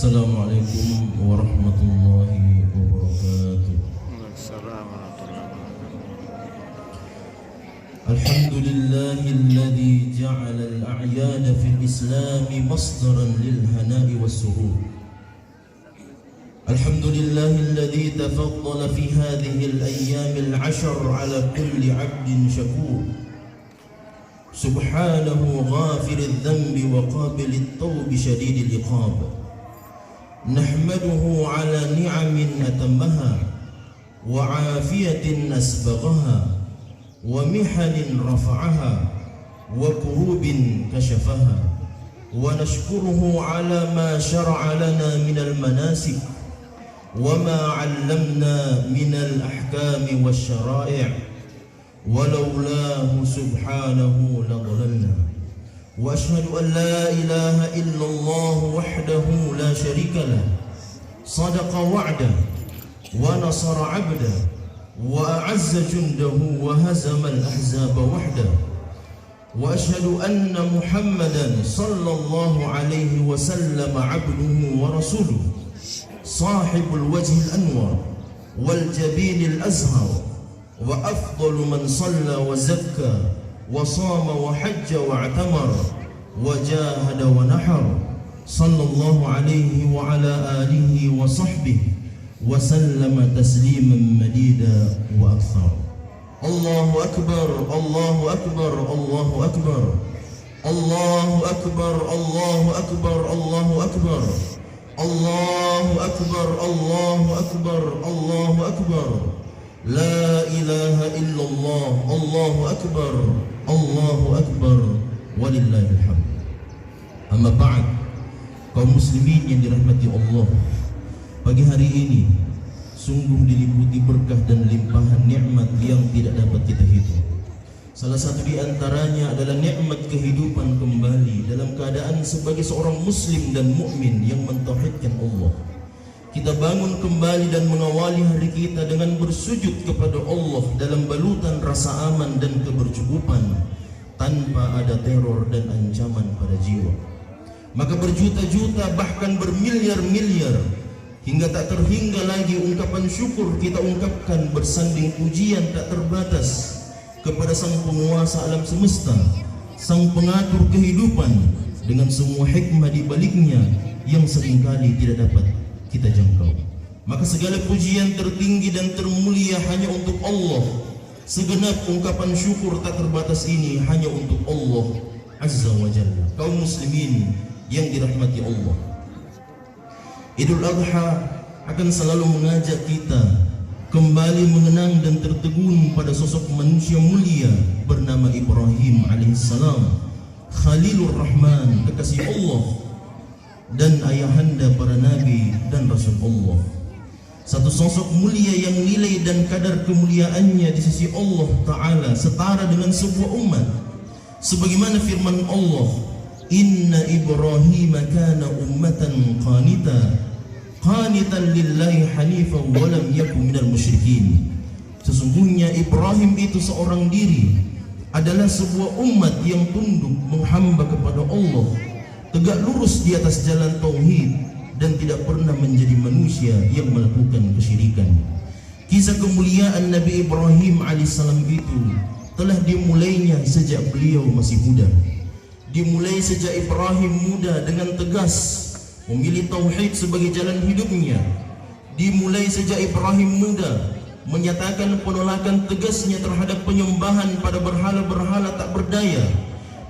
Assalamualaikum warahmatullahi wabarakatuh. Alhamdulillahilladzi ja'ala al-a'yad fil Islam masdaran lil hana'i was surur. Alhamdulillahilladzi tafaddala fi hadhihi al-ayyam al-'ashr 'ala kulli 'abdin shakur. Subhanahu ghafiril dhanbi wa qabilit tawbi shadidil iqab. Nahmaduhu ala ni'amin atammaha wa afiyatin asbaghaha wa mihanin rafa'aha wa kurubin kashafaha wa nashkuruhu ala ma syara'a lana minal manasik wa ma 'allamna minal ahkami wasyara'i' walaulahu subhanahu ladhalalna. وأشهد أن لا إله إلا الله وحده لا شريك له صدق وعده ونصر عبده وأعز جنده وهزم الأحزاب وحده وأشهد أن محمدا صلى الله عليه وسلم عبده ورسوله صاحب الوجه الأنور والجبين الأزهر وأفضل من صلى وزكى وصام وحج واعتمر وجاهد ونحر صلى الله عليه وعلى آله وصحبه وسلم تسليما مديدا وأكثر. الله أكبر الله أكبر الله أكبر الله أكبر الله أكبر الله أكبر الله أكبر الله أكبر الله أكبر لا إله إلا الله الله أكبر الله أكبر walillahil hamd. Amma ba'd, kaum muslimin yang dirahmati Allah, pagi hari ini sungguh diliputi berkah dan limpahan nikmat yang tidak dapat kita hitung. Salah satu di antaranya adalah nikmat kehidupan kembali dalam keadaan sebagai seorang muslim dan mukmin yang mentauhidkan Allah. Kita bangun kembali dan mengawali hari kita dengan bersujud kepada Allah dalam balutan rasa aman dan kebercukupan, tanpa ada teror dan ancaman pada jiwa. Maka berjuta-juta bahkan bermiliar-miliar hingga tak terhingga lagi ungkapan syukur kita ungkapkan bersanding pujian tak terbatas kepada Sang Penguasa alam semesta, Sang Pengatur kehidupan dengan semua hikmah di baliknya yang seringkali tidak dapat kita jangkau. Maka segala pujian tertinggi dan termulia hanya untuk Allah. Segenap ungkapan syukur tak terbatas ini hanya untuk Allah Azza wa Jalla. Kaum muslimin yang dirahmati Allah, Idul Adha akan selalu mengajak kita kembali mengenang dan tertegun pada sosok manusia mulia bernama Ibrahim alaihissalam, Khalilur Rahman, kekasih Allah dan ayahanda para nabi dan rasul Allah. Satu sosok mulia yang nilai dan kadar kemuliaannya di sisi Allah Ta'ala setara dengan sebuah umat. Sebagaimana firman Allah, Inna Ibrahim kana ummatan qanitan lillahi hanifan wa lam yakun minal musyrikin. Sesungguhnya Ibrahim itu seorang diri adalah sebuah umat yang tunduk menghamba kepada Allah, tegak lurus di atas jalan tauhid dan tidak pernah menjadi manusia yang melakukan kesyirikan. Kisah kemuliaan Nabi Ibrahim alaihissalam itu telah dimulainya sejak beliau masih muda. Dimulai sejak Ibrahim muda dengan tegas memilih tauhid sebagai jalan hidupnya. Dimulai sejak Ibrahim muda menyatakan penolakan tegasnya terhadap penyembahan pada berhala-berhala tak berdaya.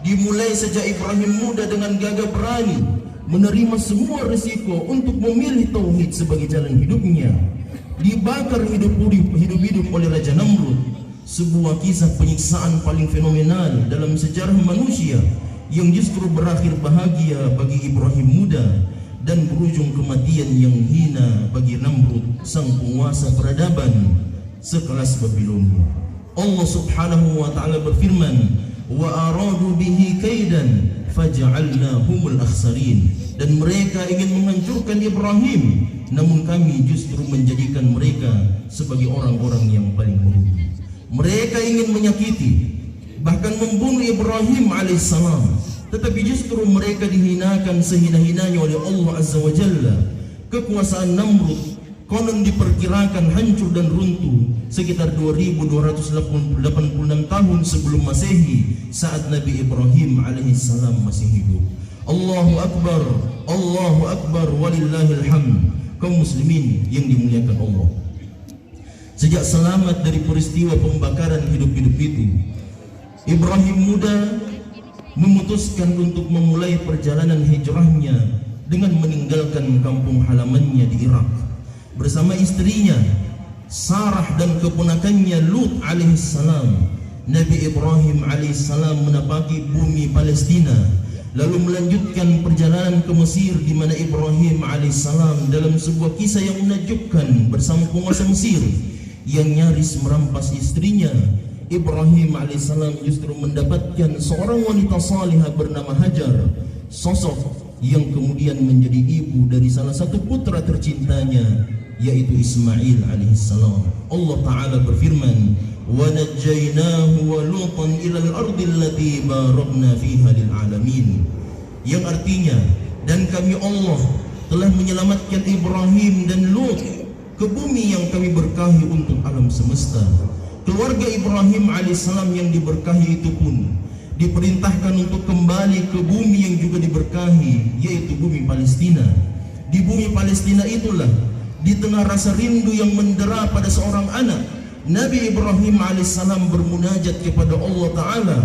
Dimulai sejak Ibrahim muda dengan gagah berani menerima semua risiko untuk memilih tauhid sebagai jalan hidupnya. Dibakar hidup-hidup oleh Raja Namrud, sebuah kisah penyiksaan paling fenomenal dalam sejarah manusia yang justru berakhir bahagia bagi Ibrahim muda dan berujung kematian yang hina bagi Namrud, sang penguasa peradaban sekelas Babilonia. Allah Subhanahu wa taala berfirman, wa aradu bihi kaidan faja'alnahumul akhsarin. Dan mereka ingin menghancurkan Ibrahim, namun kami justru menjadikan mereka sebagai orang-orang yang paling merugi. Mereka ingin menyakiti, bahkan membunuh Ibrahim alaihissalam, tetapi justru mereka dihinakan sehina-hinanya oleh Allah Azza wa Jalla. Kekuasaan Namrud konon diperkirakan hancur dan runtuh sekitar 2286 tahun sebelum Masehi, saat Nabi Ibrahim alaihissalam masih hidup. Allahu Akbar, Allahu Akbar, walillahil hamd. Kaum muslimin yang dimuliakan Allah, sejak selamat dari peristiwa pembakaran hidup-hidup itu, Ibrahim muda memutuskan untuk memulai perjalanan hijrahnya dengan meninggalkan kampung halamannya di Irak bersama istrinya Sarah dan keponakannya Lut alaihissalam. Nabi Ibrahim alaihissalam menapaki bumi Palestina, lalu melanjutkan perjalanan ke Mesir, di mana Ibrahim alaihissalam dalam sebuah kisah yang menakjubkan bersama penguasa Mesir yang nyaris merampas istrinya, Ibrahim alaihissalam justru mendapatkan seorang wanita salihah bernama Hajar, sosok yang kemudian menjadi ibu dari salah satu putra tercintanya, yaitu Ismail alaihissalam. Allah Ta'ala berfirman, وَنَجَّيْنَاهُ وَلُوطًا إِلَى الْأَرْضِ الَّتِي بَارَكْنَا فِيهَا لِلْعَالَمِينَ, yang artinya, dan kami Allah telah menyelamatkan Ibrahim dan Lut ke bumi yang kami berkahi untuk alam semesta. Keluarga Ibrahim alaihissalam yang diberkahi itu pun diperintahkan untuk kembali ke bumi yang juga diberkahi, yaitu bumi Palestina. Di bumi Palestina itulah, di tengah rasa rindu yang mendera pada seorang anak, Nabi Ibrahim alaihissalam bermunajat kepada Allah Ta'ala,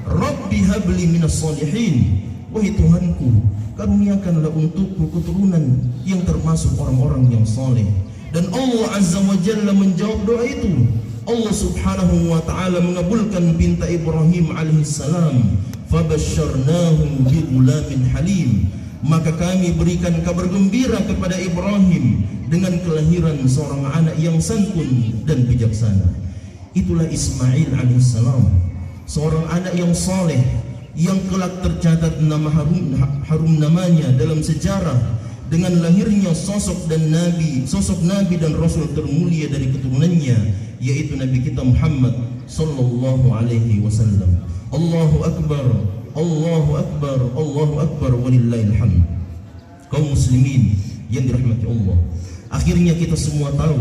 Rabbi habli minas salihin, wahai Tuhanku, karuniakanlah untukku keturunan yang termasuk orang-orang yang saleh. Dan Allah Azza wa Jalla menjawab doa itu. Allah Subhanahu wa Ta'ala mengabulkan pinta Ibrahim alaihissalam, fabasyarnahu bighulamin halim, maka kami berikan kabar gembira kepada Ibrahim dengan kelahiran seorang anak yang santun dan bijaksana. Itulah Ismail alaihissalam, seorang anak yang saleh yang kelak tercatat nama harum namanya dalam sejarah dengan lahirnya sosok nabi dan rasul termulia dari keturunannya, yaitu Nabi kita Muhammad sallallahu alaihi wasallam. Allahu Akbar, Allahu Akbar, Allahu Akbar, walillahil hamd. Kaum muslimin yang dirahmati Allah, akhirnya kita semua tahu,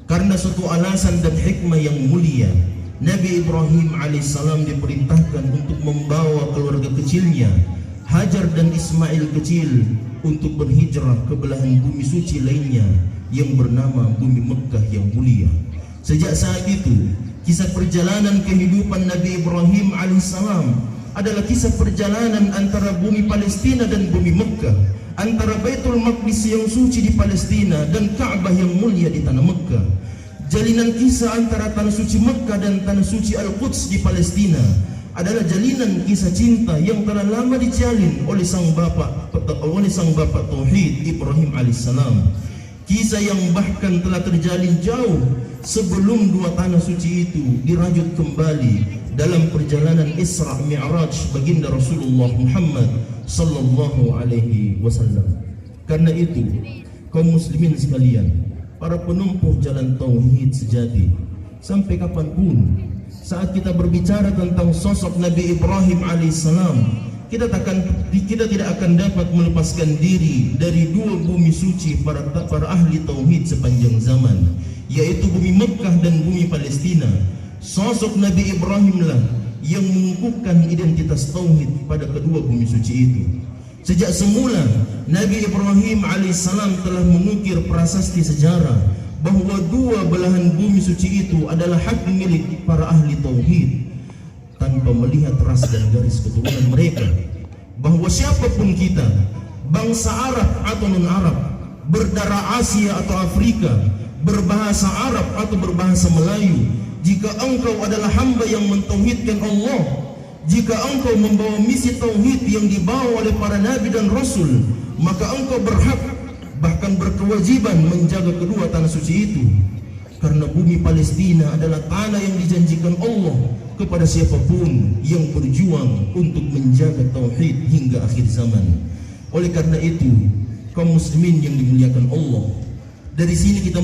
karena suatu alasan dan hikmah yang mulia, Nabi Ibrahim alaihissalam diperintahkan untuk membawa keluarga kecilnya Hajar dan Ismail kecil untuk berhijrah ke belahan bumi suci lainnya yang bernama bumi Mekkah yang mulia. Sejak saat itu, kisah perjalanan kehidupan Nabi Ibrahim alaihissalam adalah kisah perjalanan antara bumi Palestina dan bumi Mekkah, antara Baitul Maqdis yang suci di Palestina dan Ka'bah yang mulia di tanah Mekkah. Jalinan kisah antara tanah suci Mekkah dan tanah suci Al-Quds di Palestina adalah jalinan kisah cinta yang telah lama dijalin oleh sang bapak tauhid Ibrahim alaihissalam. Kisah yang bahkan telah terjalin jauh sebelum dua tanah suci itu dirajut kembali dalam perjalanan Isra Mi'raj baginda Rasulullah Muhammad sallallahu alaihi wasallam. Karena itu, kaum muslimin sekalian, para penempuh jalan tauhid sejati, sampai kapanpun saat kita berbicara tentang sosok Nabi Ibrahim alaihissalam, kita tidak akan dapat melepaskan diri dari dua bumi suci para ahli tauhid sepanjang zaman, yaitu bumi Mekkah dan bumi Palestina. Sosok Nabi Ibrahim lah yang mengukuhkan identitas tauhid pada kedua bumi suci itu. Sejak semula Nabi Ibrahim alaihissalam telah mengukir prasasti sejarah bahwa dua belahan bumi suci itu adalah hak milik para ahli tauhid, tanpa melihat ras dan garis keturunan mereka. Bahwa siapapun kita, bangsa Arab atau non-Arab, berdarah Asia atau Afrika, berbahasa Arab atau berbahasa Melayu, jika engkau adalah hamba yang mentauhidkan Allah, jika engkau membawa misi tauhid yang dibawa oleh para nabi dan rasul, maka engkau berhak, bahkan berkewajiban menjaga kedua tanah suci itu. Karena bumi Palestina adalah tanah yang dijanjikan Allah kepada siapapun yang berjuang untuk menjaga tauhid hingga akhir zaman. Oleh karena itu, kaum muslimin yang dimuliakan Allah, dari sini kita